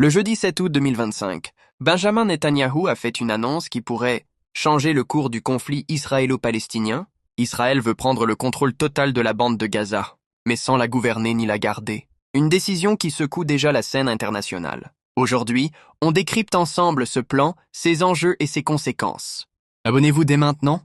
Le jeudi 7 août 2025, Benjamin Netanyahou a fait une annonce qui pourrait changer le cours du conflit israélo-palestinien. Israël veut prendre le contrôle total de la bande de Gaza, mais sans la gouverner ni la garder. Une décision qui secoue déjà la scène internationale. Aujourd'hui, on décrypte ensemble ce plan, ses enjeux et ses conséquences. Abonnez-vous dès maintenant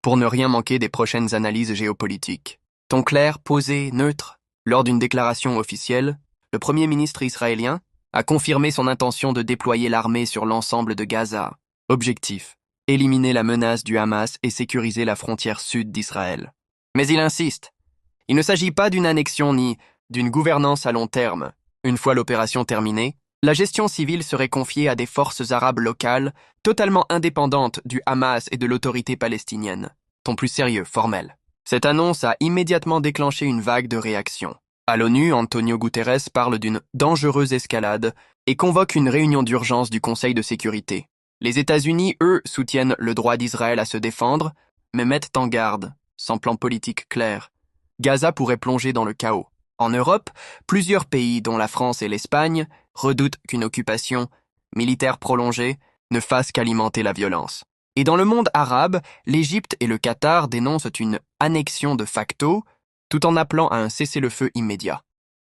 pour ne rien manquer des prochaines analyses géopolitiques. Ton clair, posé, neutre. Lors d'une déclaration officielle, le Premier ministre israélien a confirmé son intention de déployer l'armée sur l'ensemble de Gaza. Objectif: éliminer la menace du Hamas et sécuriser la frontière sud d'Israël. Mais il insiste, il ne s'agit pas d'une annexion ni d'une gouvernance à long terme. Une fois l'opération terminée, la gestion civile serait confiée à des forces arabes locales, totalement indépendantes du Hamas et de l'autorité palestinienne. Ton plus sérieux, formel. Cette annonce a immédiatement déclenché une vague de réactions. À l'ONU, Antonio Guterres parle d'une dangereuse escalade et convoque une réunion d'urgence du Conseil de sécurité. Les États-Unis, eux, soutiennent le droit d'Israël à se défendre, mais mettent en garde, sans plan politique clair. Gaza pourrait plonger dans le chaos. En Europe, plusieurs pays, dont la France et l'Espagne, redoutent qu'une occupation militaire prolongée ne fasse qu'alimenter la violence. Et dans le monde arabe, l'Égypte et le Qatar dénoncent une annexion de facto, tout en appelant à un cessez-le-feu immédiat.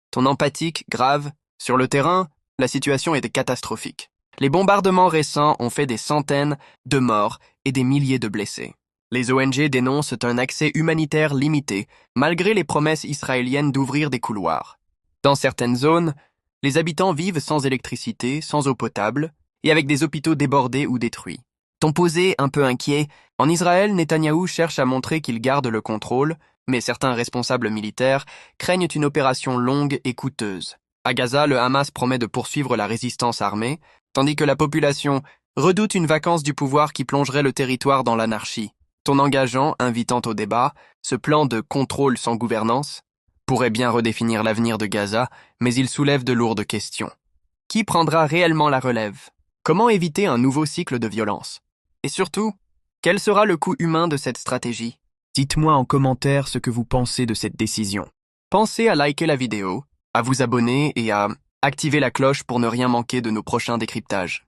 Ton empathique, grave, sur le terrain, la situation est catastrophique. Les bombardements récents ont fait des centaines de morts et des milliers de blessés. Les ONG dénoncent un accès humanitaire limité, malgré les promesses israéliennes d'ouvrir des couloirs. Dans certaines zones, les habitants vivent sans électricité, sans eau potable, et avec des hôpitaux débordés ou détruits. Ton posé, un peu inquiet, en Israël, Netanyahou cherche à montrer qu'il garde le contrôle, mais certains responsables militaires craignent une opération longue et coûteuse. À Gaza, le Hamas promet de poursuivre la résistance armée, tandis que la population redoute une vacance du pouvoir qui plongerait le territoire dans l'anarchie. Ton engageant, invitant au débat, ce plan de contrôle sans gouvernance, pourrait bien redéfinir l'avenir de Gaza, mais il soulève de lourdes questions. Qui prendra réellement la relève? Comment éviter un nouveau cycle de violence? Et surtout, quel sera le coût humain de cette stratégie? Dites-moi en commentaire ce que vous pensez de cette décision. Pensez à liker la vidéo, à vous abonner et à activer la cloche pour ne rien manquer de nos prochains décryptages.